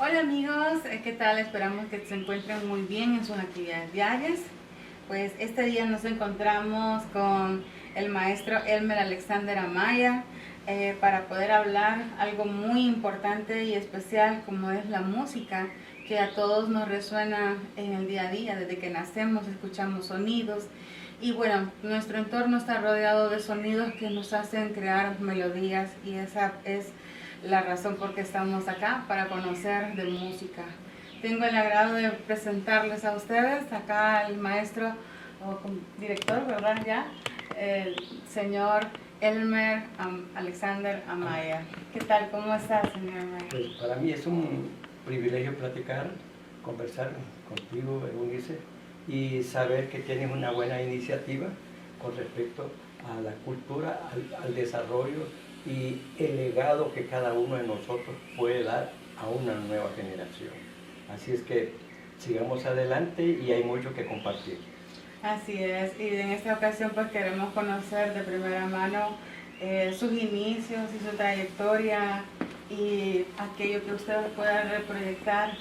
Hola amigos, ¿qué tal? Esperamos que se encuentren muy bien en sus actividades diarias. Pues este día nos encontramos con el maestro Elmer Alexander Amaya para poder hablar algo muy importante y especial como es la música, que a todos nos resuena en el día a día. Desde que nacemos escuchamos sonidos y bueno, nuestro entorno está rodeado de sonidos que nos hacen crear melodías, y esa es la razón por qué estamos acá, para conocer de música. Tengo el agrado de presentarles a ustedes acá al maestro o director, ¿verdad? Ya, el señor Elmer Alexander Amaya. ¿Qué tal? ¿Cómo está, señor Amaya? Pues para mí es un privilegio platicar, conversar contigo, Eunice, y saber que tienes una buena iniciativa con respecto a la cultura, al desarrollo y el legado que cada uno de nosotros puede dar a una nueva generación. Así es que sigamos adelante y hay mucho que compartir. Así es, y en esta ocasión pues queremos conocer de primera mano sus inicios y su trayectoria y aquello que ustedes puedan reproyectar,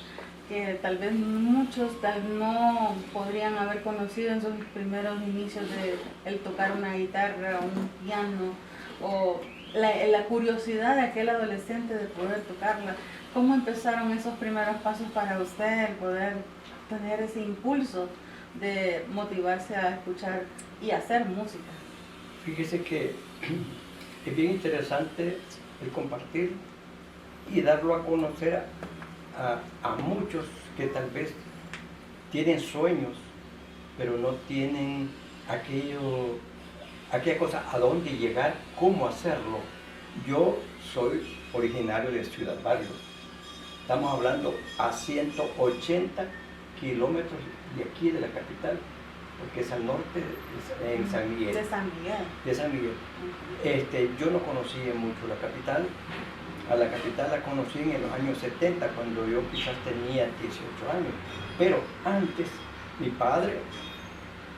que tal vez muchos tal vez no podrían haber conocido en sus primeros inicios de el tocar una guitarra o un piano, o la curiosidad de aquel adolescente de poder tocarla. ¿Cómo empezaron esos primeros pasos para usted, el poder tener ese impulso de motivarse a escuchar y hacer música? Fíjese que es bien interesante el compartir y darlo a conocer a muchos que tal vez tienen sueños, pero no tienen aquella cosa a dónde llegar, cómo hacerlo. Yo soy originario de Ciudad Barrios. Estamos hablando a 180 kilómetros de aquí de la capital, porque es al norte, en San Miguel. De San Miguel. De San Miguel. Yo no conocía mucho la capital. A la capital la conocí en los años 70, cuando yo quizás tenía 18 años. Pero antes, mi padre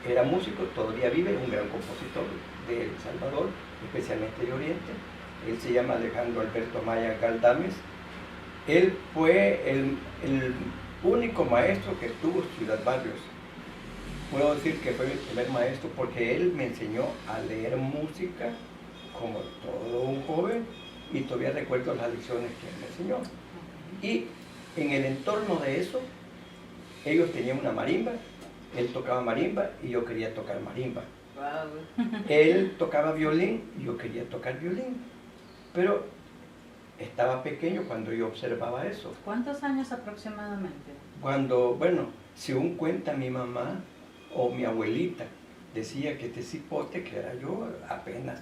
era músico, todavía vive, un gran compositor de El Salvador, especialmente de Oriente. Él se llama Alejandro Alberto Amaya Galdames. Él fue el único maestro que tuvo Ciudad Barrios. Puedo decir que fue el primer maestro porque él me enseñó a leer música como todo un joven, y todavía recuerdo las lecciones que él me enseñó. Y en el entorno de eso, ellos tenían una marimba, él tocaba marimba y yo quería tocar marimba. Wow. Él tocaba violín y yo quería tocar violín. Pero estaba pequeño cuando yo observaba eso. ¿Cuántos años aproximadamente? Cuando, bueno, según cuenta mi mamá o mi abuelita, decía que este cipote, que era yo apenas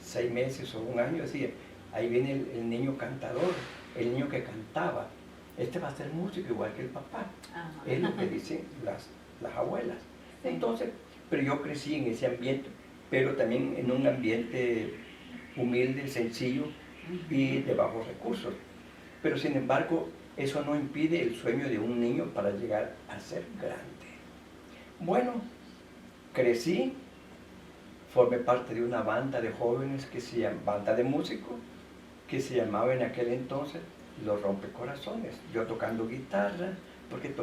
6 meses o un año, decía, ahí viene el niño cantador, el niño que cantaba. Este va a ser músico igual que el papá. Ajá. Es lo que dicen las abuelas. Sí. Entonces, pero yo crecí en ese ambiente, pero también en un ambiente humilde, sencillo y de bajos recursos. Pero sin embargo, eso no impide el sueño de un niño para llegar a ser grande. Bueno, crecí, formé parte de una banda de jóvenes que se llama banda de músicos, que se llamaba en aquel entonces Los Rompecorazones. Yo tocando guitarra, porque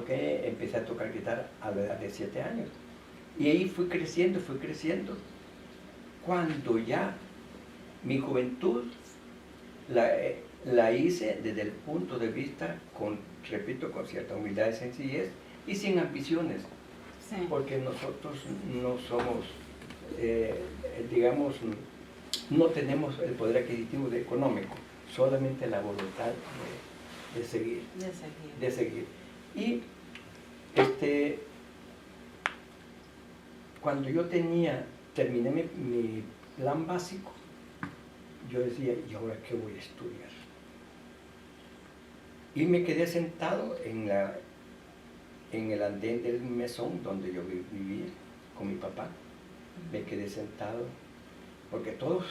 empecé a tocar guitarra a la edad de 7 años. Y ahí fui creciendo. Cuando ya mi juventud la hice desde el punto de vista, repito, con cierta humildad y sencillez y sin ambiciones. Sí. Porque nosotros no somos, digamos, no tenemos el poder adquisitivo económico, solamente la voluntad de seguir. Y cuando yo terminé mi plan básico, yo decía, ¿y ahora qué voy a estudiar? Y me quedé sentado en el andén del mesón donde yo vivía con mi papá. Me quedé sentado, porque todos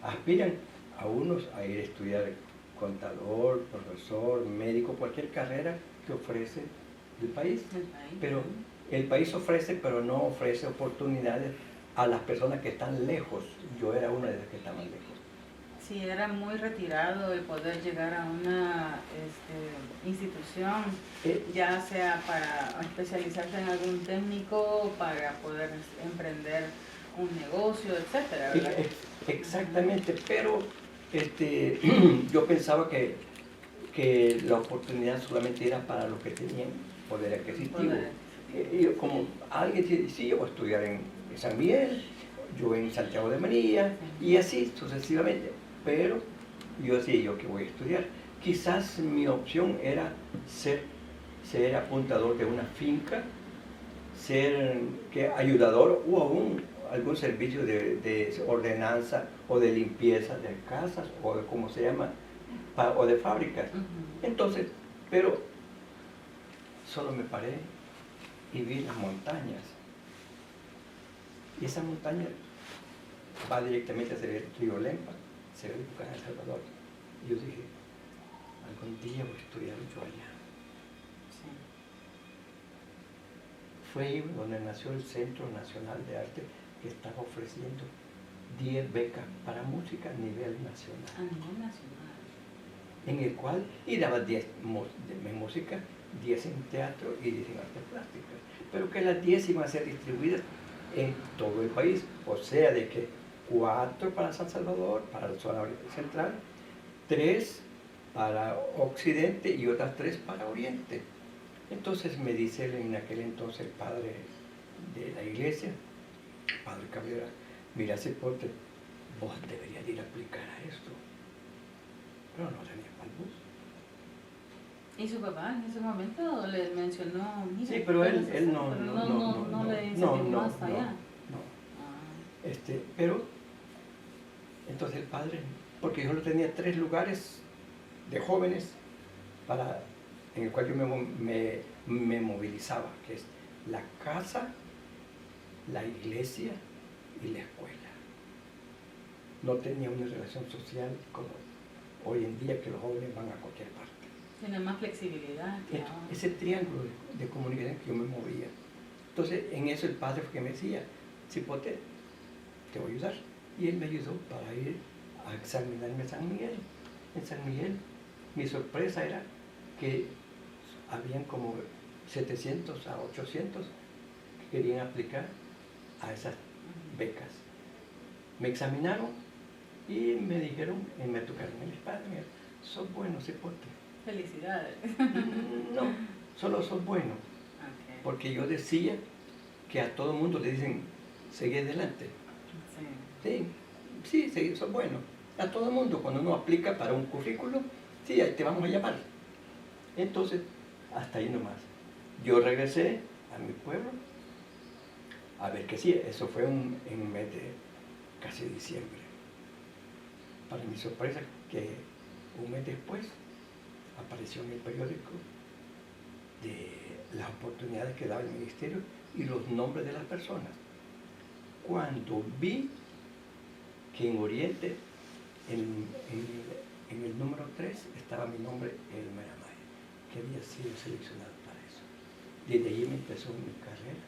aspiran a unos a ir a estudiar contador, profesor, médico, cualquier carrera que ofrece el país. Pero el país ofrece, pero no ofrece oportunidades a las personas que están lejos. Yo era una de las que estaban lejos. Sí, era muy retirado el poder llegar a una institución, ya sea para especializarse en algún técnico, para poder emprender un negocio, etcétera, ¿verdad? Exactamente, pero yo pensaba que la oportunidad solamente era para los que tenían poder adquisitivo. Y yo, como alguien dice, sí, yo voy a estudiar en San Miguel, yo en Santiago de María, y así sucesivamente. Pero yo decía, ¿yo qué voy a estudiar? Quizás mi opción era ser apuntador de una finca, ser ayudador o aún algún servicio de ordenanza o de limpieza de casas o de cómo se llama, o de fábricas. Entonces, pero solo me paré y vi las montañas. Y esa montaña va directamente hacia el río Lempa, se ve en El Salvador. Y yo dije, algún día voy a estudiar yo allá. Sí. Fue ahí donde nació el Centro Nacional de Arte, que estaba ofreciendo 10 becas para música a nivel nacional. A nivel nacional. En el cual, y daba 10 en música, 10 en teatro y 10 en artes plásticas. Pero que las 10 iban a ser distribuidas en todo el país. O sea, de que 4 para San Salvador, para la zona central, 3 para Occidente y otras 3 para Oriente. Entonces me dice en aquel entonces el padre de la iglesia, padre Cabrera, mira Cipote, vos deberías ir a aplicar a esto. Pero no tenía para el bus. ¿Y su papá en ese momento le mencionó? Mira, Sí, pero él no le incentivó hasta allá. Pero entonces el padre, porque yo no tenía 3 lugares de jóvenes en el cual yo me movilizaba, que es la casa, la iglesia y la escuela. No tenía una relación social como hoy en día, que los jóvenes van a cualquier parte. Tiene más flexibilidad. Ese triángulo de comunicación que yo me movía. Entonces, en eso el padre fue que me decía, Cipote, te voy a ayudar. Y él me ayudó para ir a examinarme a San Miguel. En San Miguel, mi sorpresa era que habían como 700 a 800 que querían aplicar a esas becas. Me examinaron y me dijeron, y me tocaron el espalda, sos bueno, Cipote. Felicidades. No, solo sos bueno. Okay. Porque yo decía que a todo mundo le dicen, seguí adelante. Sí, sos bueno. A todo mundo, cuando uno aplica para un currículo, sí, ahí te vamos a llamar. Entonces, hasta ahí nomás. Yo regresé a mi pueblo, a ver qué sí, eso fue en el mes de casi diciembre. Para mi sorpresa, que un mes después apareció en el periódico de las oportunidades que daba el ministerio y los nombres de las personas. Cuando vi que en Oriente, en el número 3, estaba mi nombre, Elmer Amaya, que había sido seleccionado para eso. Desde ahí me empezó mi carrera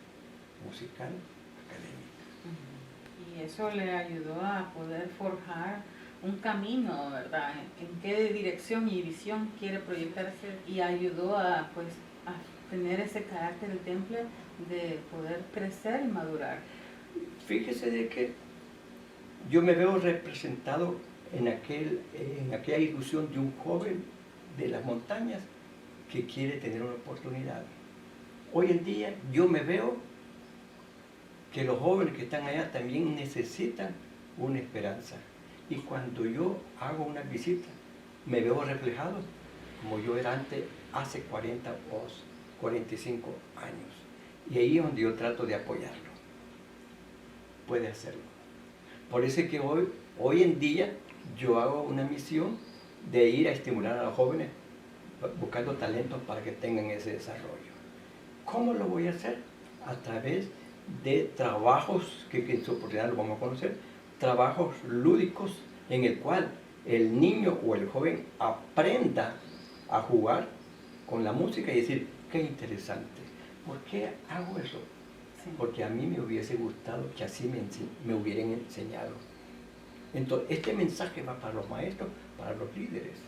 musical, académica. Y eso le ayudó a poder forjar un camino, ¿verdad? En qué dirección y visión quiere proyectarse, y ayudó a tener ese carácter del temple de poder crecer y madurar. Fíjese de que yo me veo representado en aquella ilusión de un joven de las montañas que quiere tener una oportunidad. Hoy en día yo me veo que los jóvenes que están allá también necesitan una esperanza. Y cuando yo hago una visita, me veo reflejado como yo era antes, hace 40 o 45 años. Y ahí es donde yo trato de apoyarlo. Puede hacerlo. Por eso es que hoy en día yo hago una misión de ir a estimular a los jóvenes buscando talentos para que tengan ese desarrollo. ¿Cómo lo voy a hacer? A través de trabajos que en su oportunidad lo vamos a conocer, trabajos lúdicos en el cual el niño o el joven aprenda a jugar con la música y decir, qué interesante. ¿Por qué hago eso? Sí. Porque a mí me hubiese gustado que así me hubieran enseñado. Entonces, este mensaje va para los maestros, para los líderes.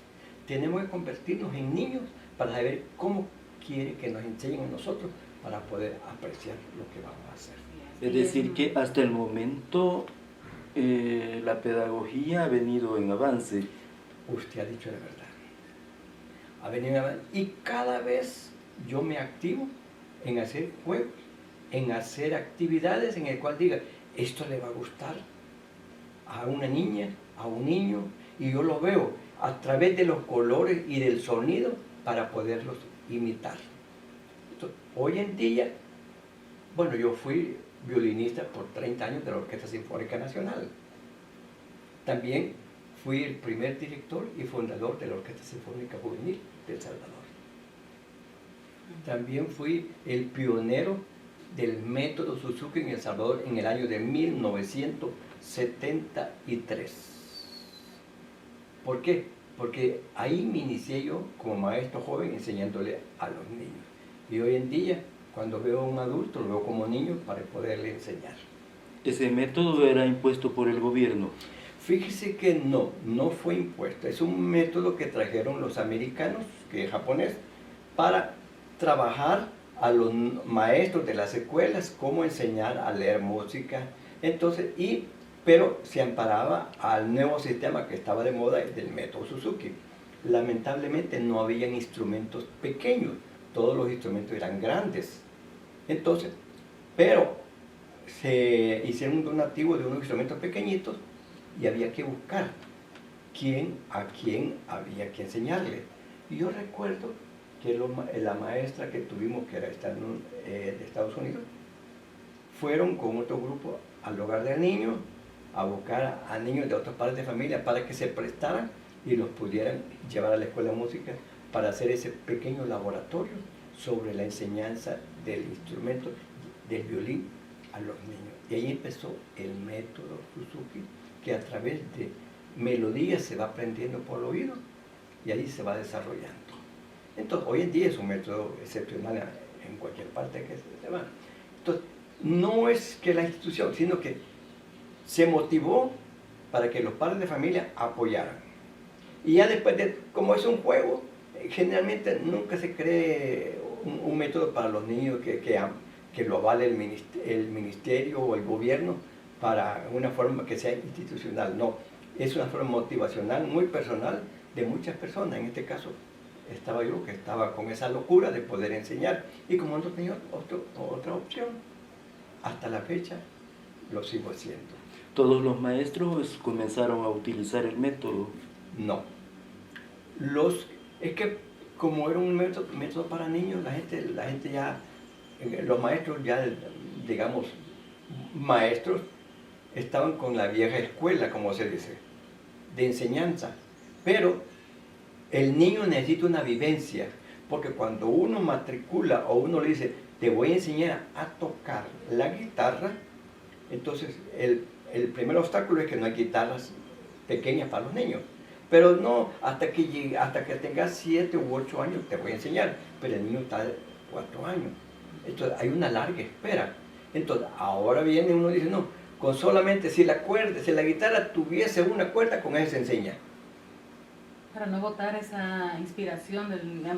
tenemos que convertirnos en niños para saber cómo quiere que nos enseñen a nosotros para poder apreciar lo que vamos a hacer. Es decir, que hasta el momento la pedagogía ha venido en avance. Usted ha dicho la verdad. Ha venido en avance. Y cada vez yo me activo en hacer juegos, en hacer actividades en el cual diga, esto le va a gustar a una niña, a un niño, y yo lo veo a través de los colores y del sonido para poderlos imitar. Entonces, hoy en día, bueno, yo fui violinista por 30 años de la Orquesta Sinfónica Nacional. También fui el primer director y fundador de la Orquesta Sinfónica Juvenil de El Salvador. También fui el pionero del método Suzuki en El Salvador en el año de 1973. ¿Por qué? Porque ahí me inicié yo como maestro joven enseñándole a los niños. Y hoy en día, cuando veo a un adulto, lo veo como niño para poderle enseñar. ¿Ese método era impuesto por el gobierno? Fíjese que no fue impuesto. Es un método que trajeron los americanos, que es japonés, para trabajar a los maestros de las escuelas cómo enseñar a leer música. Entonces, pero se amparaba al nuevo sistema que estaba de moda del método Suzuki. Lamentablemente no había instrumentos pequeños, todos los instrumentos eran grandes. Entonces, pero se hicieron un donativo de unos instrumentos pequeñitos y había que buscar a quién había que enseñarle. Y yo recuerdo que la maestra que tuvimos, que era de Estados Unidos, fueron con otro grupo al hogar del niño a buscar a niños de otras partes de familia para que se prestaran y los pudieran llevar a la escuela de música para hacer ese pequeño laboratorio sobre la enseñanza del instrumento del violín a los niños. Y ahí empezó el método Suzuki, que a través de melodías se va aprendiendo por el oído y ahí se va desarrollando. Entonces, hoy en día es un método excepcional en cualquier parte que se va. Entonces, no es que la institución, sino que se motivó para que los padres de familia apoyaran. Y ya después de, como es un juego, generalmente nunca se cree un método para los niños que lo avale el ministerio o el gobierno para una forma que sea institucional. No, es una forma motivacional muy personal de muchas personas. En este caso estaba yo, que estaba con esa locura de poder enseñar, y como no tenía otra opción, hasta la fecha lo sigo haciendo. ¿Todos los maestros comenzaron a utilizar el método? No. Es que como era un método para niños, la gente ya, los maestros ya, digamos, maestros, estaban con la vieja escuela, como se dice, de enseñanza. Pero el niño necesita una vivencia, porque cuando uno matricula o uno le dice, te voy a enseñar a tocar la guitarra, entonces el primer obstáculo es que no hay guitarras pequeñas para los niños. Pero no, hasta que tengas 7 u 8 años te voy a enseñar, pero el niño está de 4 años. Entonces hay una larga espera. Entonces ahora viene uno y dice, no, con solamente si la guitarra tuviese una cuerda, con eso se enseña. Para no botar esa inspiración,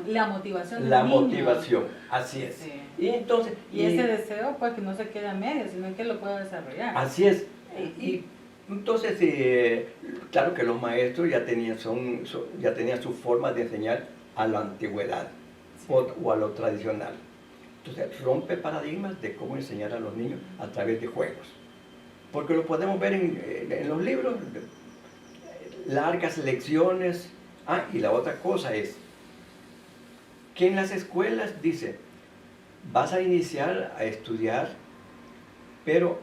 la motivación del La niño. motivación, así es. Sí. Y entonces... Y ese deseo, pues, que no se quede a medio, sino que lo pueda desarrollar. Así es. Y entonces, claro que los maestros ya tenían su forma de enseñar a la antigüedad, sí, o a lo tradicional. Entonces, rompe paradigmas de cómo enseñar a los niños a través de juegos. Porque lo podemos ver en los libros, largas lecciones. Y la otra cosa es que en las escuelas dice, vas a iniciar a estudiar, pero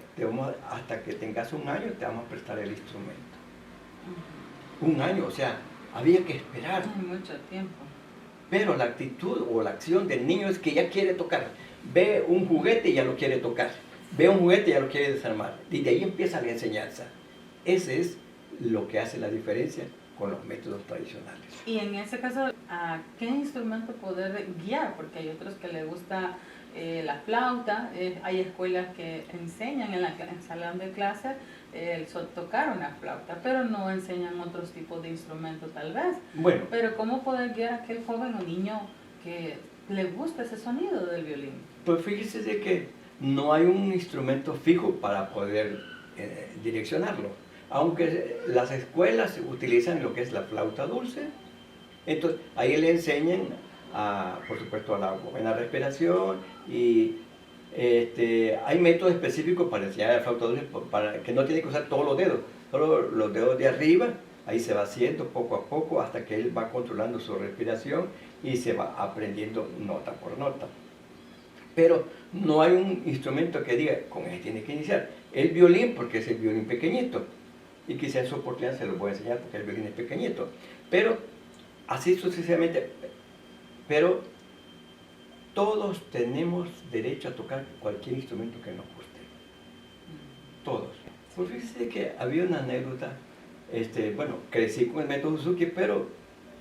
hasta que tengas 1 año te vamos a prestar el instrumento. 1 año, o sea, había que esperar. Mucho tiempo. Pero la actitud o la acción del niño es que ya quiere tocar. Ve un juguete y ya lo quiere tocar. Ve un juguete y ya lo quiere desarmar. Y de ahí empieza la enseñanza. Ese es lo que hace la diferencia con los métodos tradicionales. Y en ese caso, ¿a qué instrumento poder guiar? Porque hay otros que les gusta la flauta, hay escuelas que enseñan en el salón de clase tocar una flauta, pero no enseñan otros tipos de instrumentos tal vez. Bueno, Pero ¿cómo poder guiar a aquel joven o niño que le gusta ese sonido del violín? pues fíjese de que no hay un instrumento fijo para poder direccionarlo. Aunque las escuelas utilizan lo que es la flauta dulce, entonces ahí le enseñan, por supuesto, a la buena respiración y hay métodos específicos para enseñar la flauta dulce para que no tiene que usar todos los dedos, solo los dedos de arriba, ahí se va haciendo poco a poco hasta que él va controlando su respiración y se va aprendiendo nota por nota. Pero no hay un instrumento que diga, con ese tiene que iniciar. El violín, porque es el violín pequeñito, y quizá en su oportunidad se los voy a enseñar porque el violín es pequeñito, pero así sucesivamente. Pero todos tenemos derecho a tocar cualquier instrumento que nos guste. Todos. Pues fíjese que había una anécdota, bueno, crecí con el método Suzuki, pero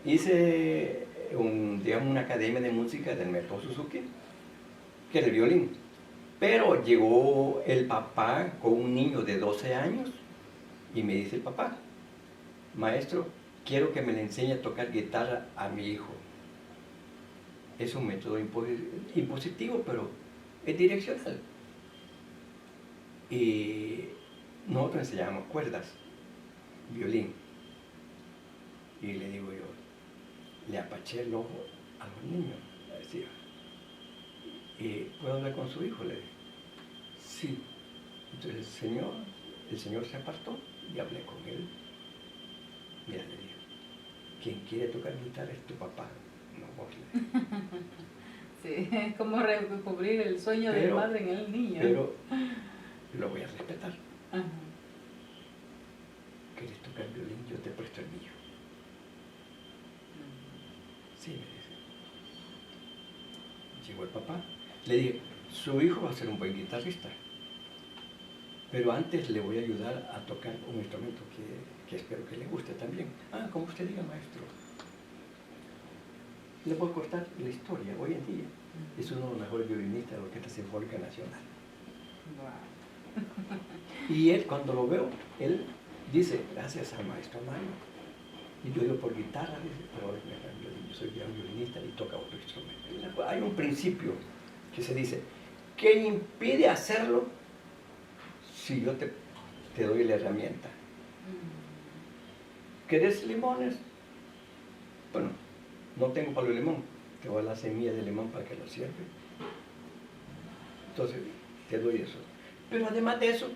hice digamos, una academia de música del método Suzuki, que era el violín. Pero llegó el papá con un niño de 12 años y me dice el papá, maestro, quiero que me le enseñe a tocar guitarra a mi hijo. Es un método impositivo, pero es direccional. Y nosotros enseñamos cuerdas, violín. Y le digo yo, le apaché el ojo a los niños, le decía. ¿Y puedo hablar con su hijo? Le dije. Sí. Entonces el señor se apartó y hablé con él. Mira, le dije, quien quiere tocar guitarra es tu papá, no vos. Sí, es como recubrir el sueño del padre en el niño. Pero lo voy a respetar. Ajá. ¿Quieres tocar violín? Yo te presto el mío. Sí, me dice. Llegó el papá. Le dije, su hijo va a ser un buen guitarrista, pero antes le voy a ayudar a tocar un instrumento que espero que le guste también. Como usted diga, maestro. Le voy a cortar la historia. Hoy en día es uno de los mejores violinistas de la Orquesta Sinfónica Nacional. Wow. Y él, cuando lo veo, él dice, gracias al maestro Mario. Y yo digo, por guitarra, dice, pero yo soy un violinista y toca otro instrumento. Hay un principio que se dice, ¿qué impide hacerlo si yo te doy la herramienta? ¿Querés limones? Bueno, no tengo palo de limón, te voy a dar la semilla de limón para que lo sirve. Entonces, te doy eso. Pero además de eso,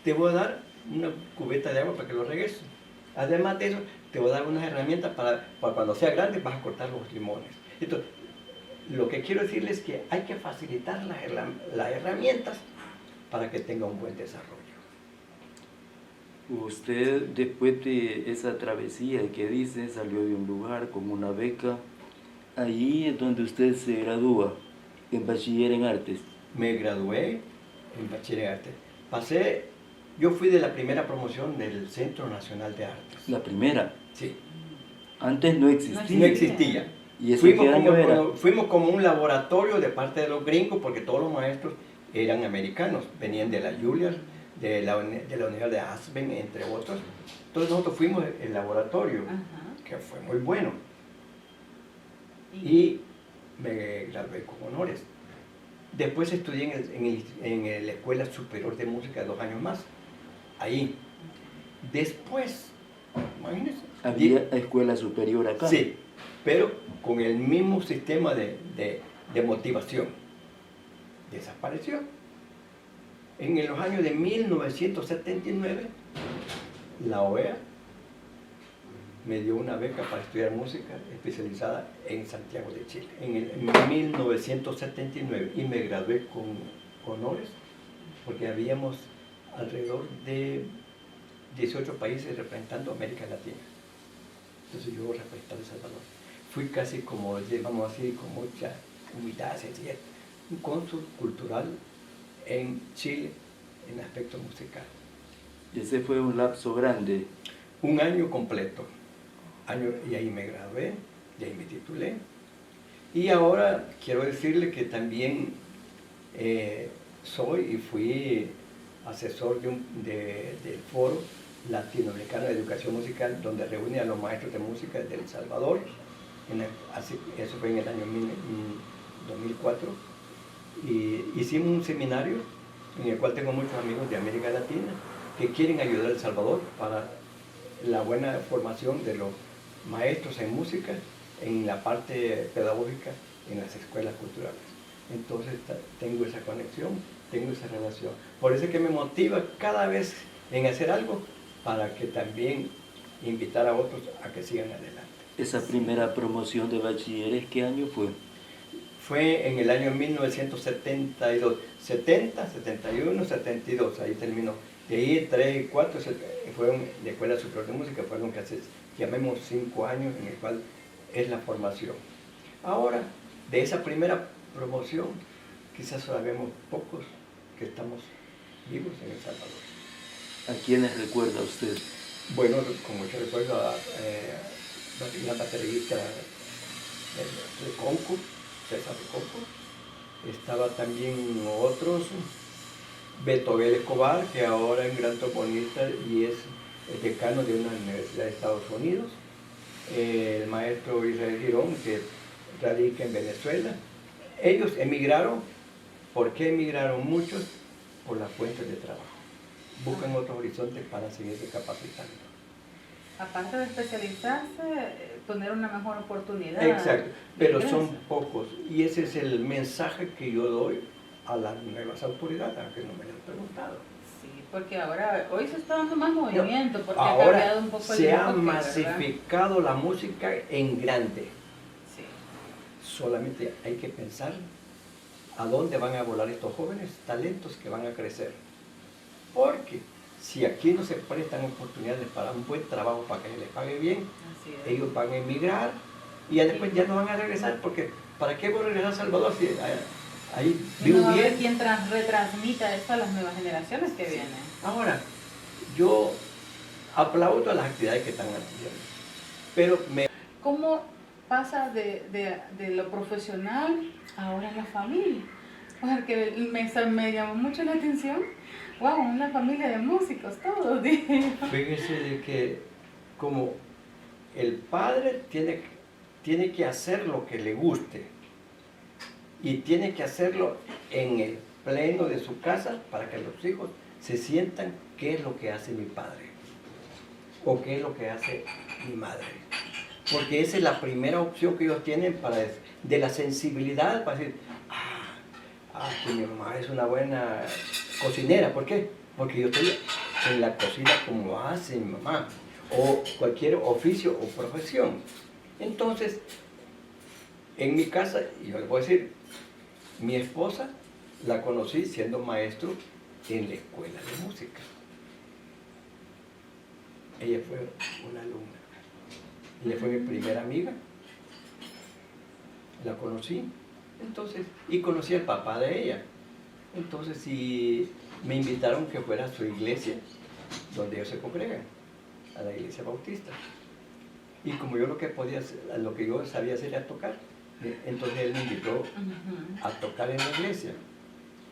te voy a dar una cubeta de agua para que lo regues. Además de eso, te voy a dar unas herramientas para cuando sea grande vas a cortar los limones. Entonces, lo que quiero decirles es que hay que facilitar las herramientas para que tenga un buen desarrollo. Usted, después de esa travesía que dice, salió de un lugar con una beca. Ahí es donde usted se gradúa, en bachiller en artes. Me gradué en bachiller en artes. Yo fui de la primera promoción del Centro Nacional de Artes. ¿La primera? Sí. Antes no existía. No existía. ¿Y eso qué año era? Fuimos como un laboratorio de parte de los gringos, porque todos los maestros eran americanos, venían de la Juilliard, de la Universidad de Aspen, entre otros. Entonces nosotros fuimos el laboratorio, que fue muy bueno. Y me gradué con honores. Después estudié en la Escuela Superior de Música 2 años más, ahí. Después, imagínense. ¿Había escuela superior acá? Sí, pero con el mismo sistema de motivación. Desapareció. En los años de 1979, la OEA me dio una beca para estudiar música especializada en Santiago de Chile, en 1979, y me gradué con honores, porque habíamos alrededor de 18 países representando América Latina. Entonces yo representaba El Salvador. Fui casi como, vamos a decir, con mucha humildad, sencillez, un cónsul cultural en Chile en aspecto musical. Ese fue un lapso grande. Un año completo. Y ahí me gradué, y ahí me titulé. Y ahora quiero decirle que también soy y fui asesor del Foro Latinoamericano de Educación Musical, donde reúne a los maestros de música de El Salvador. Eso fue en el año 2004. Y hicimos un seminario en el cual tengo muchos amigos de América Latina que quieren ayudar a El Salvador para la buena formación de los maestros en música, en la parte pedagógica, en las escuelas culturales. Entonces tengo esa conexión, tengo esa relación. Por eso es que me motiva cada vez en hacer algo para que también invitar a otros a que sigan adelante. Esa primera promoción de bachilleres, ¿qué año fue? Fue en el año 1972, 70, 71, 72, ahí terminó. De ahí 3 y 4 fueron de Escuela Superior de Música, fueron casi, llamemos 5 años en el cual es la formación. Ahora, de esa primera promoción, quizás sabemos pocos que estamos vivos en El Salvador. ¿A quiénes recuerda usted? Bueno, con mucho recuerdo a la baterista de Conco, César de Conco. Estaba también otros, Beethoven Escobar, que ahora es gran trombonista y es el decano de una universidad de Estados Unidos. El maestro Israel Girón, que radica en Venezuela. Ellos emigraron. ¿Por qué emigraron muchos? Por las fuentes de trabajo. Buscan otros horizontes para seguirse capacitando. Aparte de especializarse, tener una mejor oportunidad. Exacto, pero son pocos. Y ese es el mensaje que yo doy a las nuevas autoridades, aunque no me lo han preguntado. Sí, porque ahora, hoy se está dando más movimiento, porque ahora ha cambiado un poco el se ha enfoque, masificado, ¿verdad?, la música en grande. Sí. Solamente hay que pensar a dónde van a volar estos jóvenes talentos que van a crecer. Porque si aquí no se prestan oportunidades para un buen trabajo, para que se les pague bien, ellos van a emigrar y ya después ya no van a regresar, porque ¿para qué voy a regresar a Salvador si ahí vivo no va a haber bien? quien retransmita esto a las nuevas generaciones que vienen. Ahora, yo aplaudo a las actividades que están haciendo, pero ¿Cómo pasa de lo profesional ahora en la familia? Porque me llamó mucho la atención. Wow, una familia de músicos, todos. Fíjese de que como el padre tiene que hacer lo que le guste y tiene que hacerlo en el pleno de su casa para que los hijos se sientan qué es lo que hace mi padre o qué es lo que hace mi madre. Porque esa es la primera opción que ellos tienen de la sensibilidad para decir, que mi mamá es una buena cocinera. ¿Por qué? Porque yo estoy en la cocina como hace mi mamá, o cualquier oficio o profesión. Entonces, en mi casa, yo les voy a decir, mi esposa la conocí siendo maestro en la escuela de música. Ella fue una alumna. Ella fue mi primera amiga. La conocí. Entonces, y conocí al papá de ella. Entonces, sí, me invitaron que fuera a su iglesia, donde ellos se congregan, a la iglesia bautista. Y como yo lo que yo sabía hacer era tocar, entonces él me invitó a tocar en la iglesia.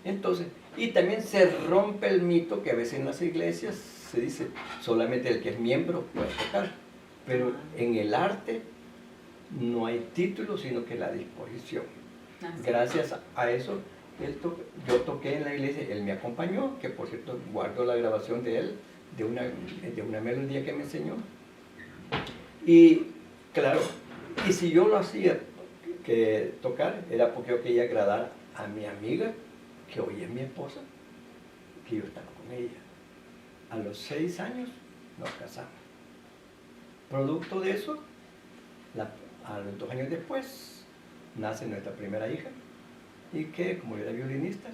Entonces, y también se rompe el mito que a veces en las iglesias se dice solamente el que es miembro puede tocar, pero en el arte no hay título, sino que la disposición. Gracias a eso, yo toqué en la iglesia, él me acompañó, que por cierto guardo la grabación de él, de una melodía que me enseñó. Y claro, y si yo lo hacía que tocar, era porque yo quería agradar a mi amiga, que hoy es mi esposa, que yo estaba con ella. A los 6 años nos casamos. Producto de eso, a los 2 años después, nace nuestra primera hija, y que como yo era violinista,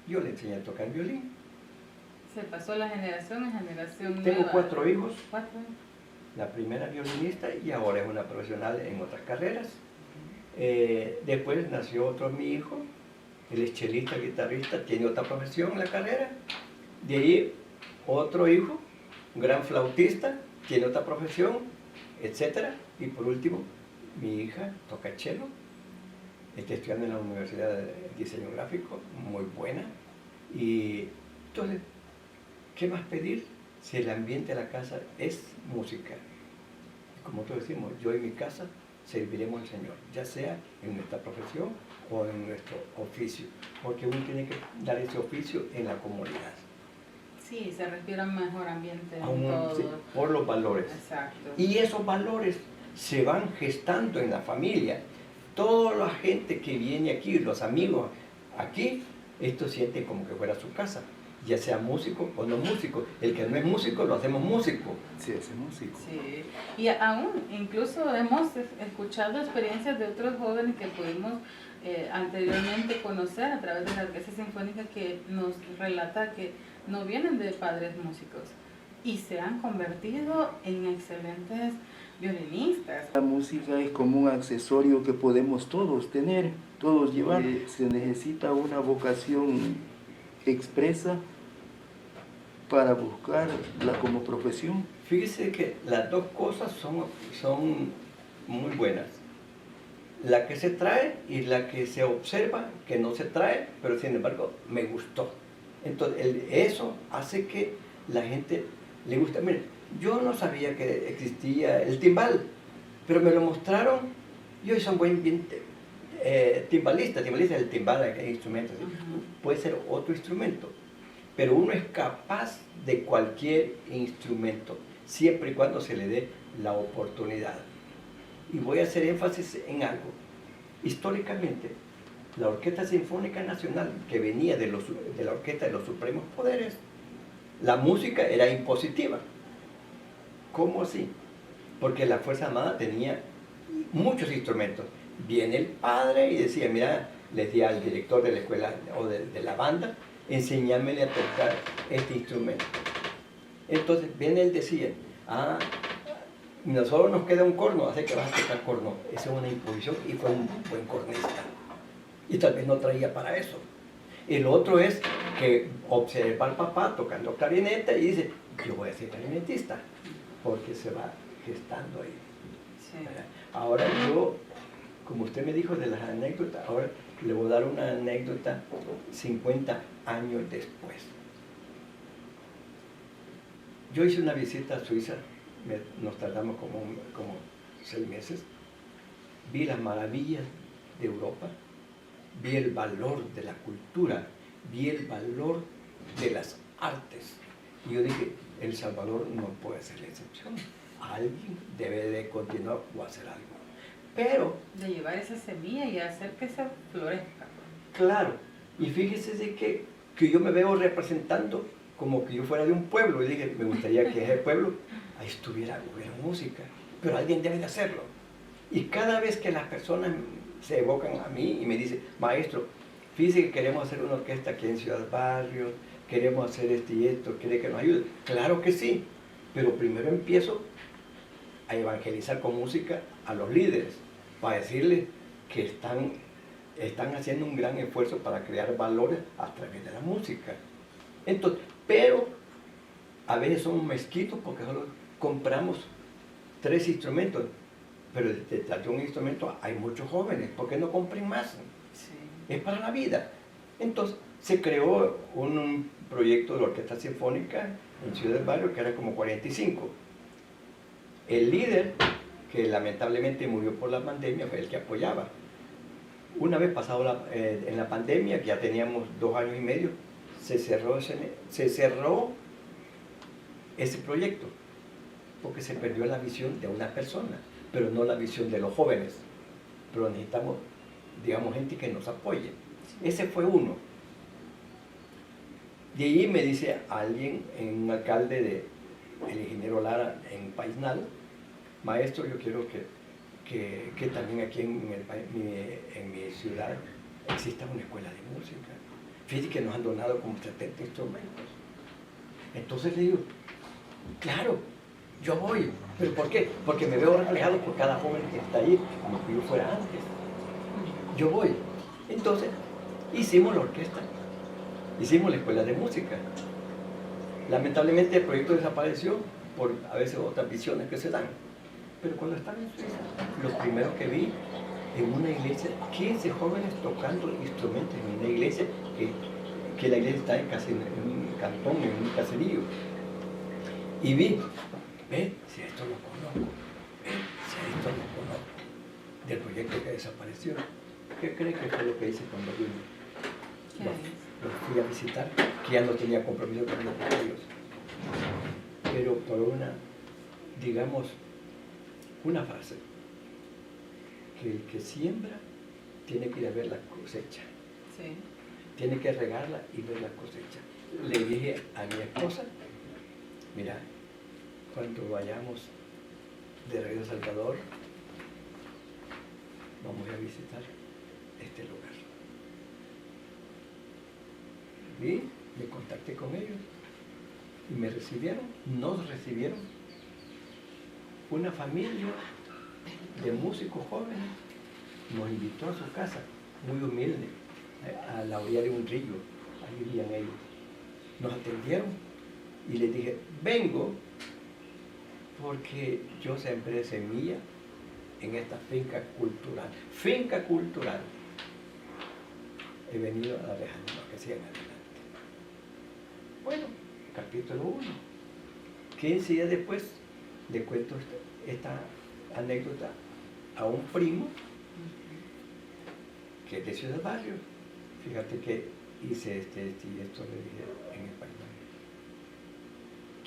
yo le enseñé a tocar violín. Se pasó la generación en generación Tengo nueva. 4 hijos. 4. La primera violinista y ahora es una profesional en otras carreras. Después nació otro mi hijo, él es chelista, guitarrista, tiene otra profesión en la carrera. De ahí otro hijo, un gran flautista, tiene otra profesión, etc. Y por último, mi hija toca cello, está estudiando en la Universidad de Diseño Gráfico, muy buena. Y entonces ¿qué más pedir si el ambiente de la casa es música? Y como todos decimos, yo en mi casa serviremos al Señor, ya sea en nuestra profesión o en nuestro oficio, porque uno tiene que dar ese oficio en la comunidad. Sí, se respira un mejor ambiente en Aún, todo. sí, por los valores. Exacto. Y esos valores se van gestando en la familia. Toda la gente que viene aquí, los amigos aquí, esto siente como que fuera su casa, ya sea músico o no músico. El que no es músico, lo hacemos músico. Sí, ese músico. Sí, y aún incluso hemos escuchado experiencias de otros jóvenes que pudimos anteriormente conocer a través de la Orquesta Sinfónica, que nos relata que no vienen de padres músicos y se han convertido en excelentes violinistas. La música es como un accesorio que podemos todos tener, todos llevar. Se necesita una vocación expresa para buscarla como profesión. Fíjese que las dos cosas son muy buenas. La que se trae y la que se observa, que no se trae, pero sin embargo me gustó. Entonces eso hace que la gente le guste. Mire, yo no sabía que existía el timbal, pero me lo mostraron. Yo soy un buen timbalista es el timbal, el instrumento. Puede ser otro instrumento, pero uno es capaz de cualquier instrumento, siempre y cuando se le dé la oportunidad. Y voy a hacer énfasis en algo. Históricamente, la Orquesta Sinfónica Nacional, que venía de la Orquesta de los Supremos Poderes, la música era impositiva. ¿Cómo así? Porque la Fuerza Armada tenía muchos instrumentos. Viene el padre y decía, mira, le decía al director de la escuela o de la banda, enséñamele a tocar este instrumento. Entonces viene él decía, nosotros nos queda un corno, así que vas a tocar corno. Esa es una imposición y fue un buen cornista. Y tal vez no traía para eso. El otro es que observa al papá tocando clarinete y dice, yo voy a ser clarinetista, porque se va gestando ahí. Sí. Ahora yo, como usted me dijo de las anécdotas, ahora le voy a dar una anécdota 50 años después. Yo hice una visita a Suiza, nos tardamos como 6 meses, vi las maravillas de Europa, vi el valor de la cultura, vi el valor de las artes. Y yo dije, El Salvador no puede ser la excepción. Alguien debe de continuar o hacer algo. Pero... de llevar esa semilla y hacer que se florezca. Claro. Y fíjese de que yo me veo representando como que yo fuera de un pueblo. Y dije, me gustaría que ese pueblo ahí hubiera música. Pero alguien debe de hacerlo. Y cada vez que las personas se evocan a mí y me dicen, maestro, fíjese que queremos hacer una orquesta aquí en Ciudad Barrios, queremos hacer esto y esto, ¿quiere que nos ayude? Claro que sí, pero primero empiezo a evangelizar con música a los líderes, para decirles que están haciendo un gran esfuerzo para crear valores a través de la música. Entonces, pero a veces somos mezquitos porque solo compramos 3 instrumentos, pero detrás de un instrumento hay muchos jóvenes, ¿por qué no compren más? Sí. Es para la vida. Entonces se creó un proyecto de la Orquesta Sinfónica en Ciudad del Barrio que era como 45. El líder, que lamentablemente murió por la pandemia, fue el que apoyaba. Una vez pasado en la pandemia, que ya teníamos 2 años y medio, se cerró ese proyecto, porque se perdió la visión de una persona, pero no la visión de los jóvenes. Pero necesitamos, digamos, gente que nos apoye. Ese fue uno. De ahí me dice alguien, un alcalde el ingeniero Lara en Paisnal, maestro, yo quiero que también aquí en mi ciudad exista una escuela de música. Fíjate que nos han donado como 70 instrumentos. Entonces le digo, claro, yo voy. ¿Pero por qué? Porque me veo reflejado por cada joven que está ahí, como que yo fuera antes. Yo voy. Entonces, hicimos la orquesta, hicimos la escuela de música. Lamentablemente el proyecto desapareció por a veces otras visiones que se dan. Pero cuando estaba en Suiza, lo primero que vi en una iglesia, 15 jóvenes tocando instrumentos en una iglesia que la iglesia está casi en un cantón, en un caserío. Y vi, ve, si a esto lo conozco, ve, si a esto lo conozco, del proyecto que desapareció. ¿Qué cree que fue lo que hice cuando vine? Los fui a visitar, que ya no tenía compromiso con ellos. Pero por una, digamos, una frase, que el que siembra tiene que ir a ver la cosecha. Sí. Tiene que regarla y ver la cosecha. Le dije a mi esposa, mira, cuando vayamos de regreso a Salvador, vamos a visitar este lugar. Y me contacté con ellos y me recibieron, nos recibieron una familia de músicos jóvenes, nos invitó a su casa, muy humilde, a la orilla de un río, ahí vivían ellos. Nos atendieron y les dije, vengo porque yo sembré semilla en esta finca cultural. Finca cultural. He venido a dejarnos que sigan adelante. Bueno, capítulo 1. 15 días después le cuento esta anécdota a un primo que es de Ciudad Barrio. Fíjate que hice esto, le dije en español.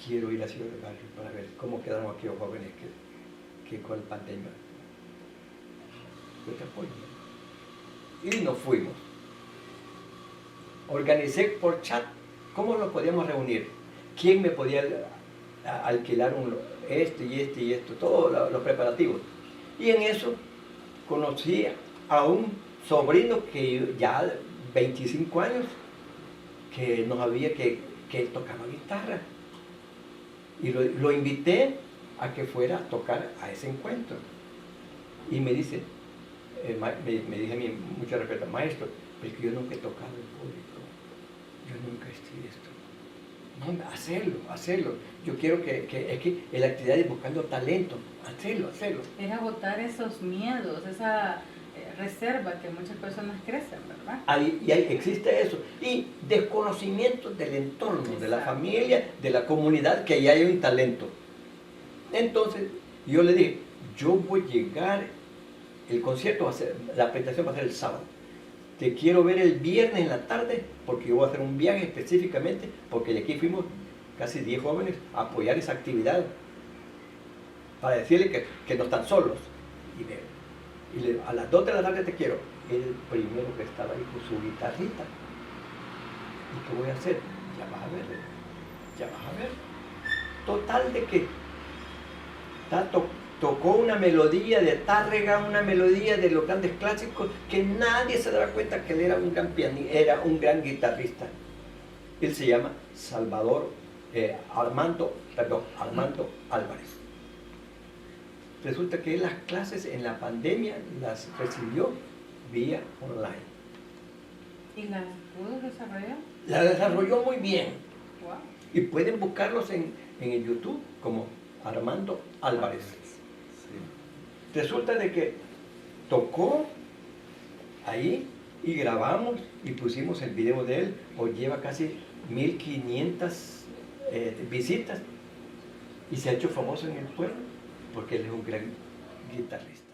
Quiero ir a Ciudad Barrio para ver cómo quedaron aquellos jóvenes que con el pandemia. Yo te apoyo. Y nos fuimos. Organicé por chat cómo nos podíamos reunir, quién me podía alquilar esto y esto y esto, todos los preparativos. Y en eso conocí a un sobrino que ya 25 años, que no sabía que él tocaba guitarra. Y lo invité a que fuera a tocar a ese encuentro. Y me dice, me dije a mí, mucho respeto, maestro, pero yo nunca he tocado en público, yo nunca estoy esto. No, hacerlo. Yo quiero que la actividad es buscando talento, hacerlo. Era botar esos miedos, esa reserva que muchas personas crecen, ¿verdad? Existe eso. Y desconocimiento del entorno, de la familia, de la comunidad, que ahí hay un talento. Entonces, yo le dije, yo voy a llegar, el concierto va a ser, la presentación va a ser el sábado. Te quiero ver el viernes en la tarde, porque yo voy a hacer un viaje específicamente, porque de aquí fuimos casi 10 jóvenes a apoyar esa actividad, para decirle que no están solos. Y a las 2 de la tarde te quiero. El primero que estaba ahí con su guitarrita. ¿Y qué voy a hacer? Ya vas a ver. Total de que tocó una melodía de Tárrega, una melodía de los grandes clásicos, que nadie se daba cuenta que él era un gran pianista, era un gran guitarrista. Él se llama Armando Álvarez. Resulta que las clases en la pandemia las recibió vía online. ¿Y las pudo desarrollar? La desarrolló muy bien. Wow. Y pueden buscarlos en el YouTube como Armando Álvarez. Sí. Resulta de que tocó ahí y grabamos y pusimos el video de él. Hoy lleva casi 1500 visitas y se ha hecho famoso en el pueblo porque él es un gran guitarrista.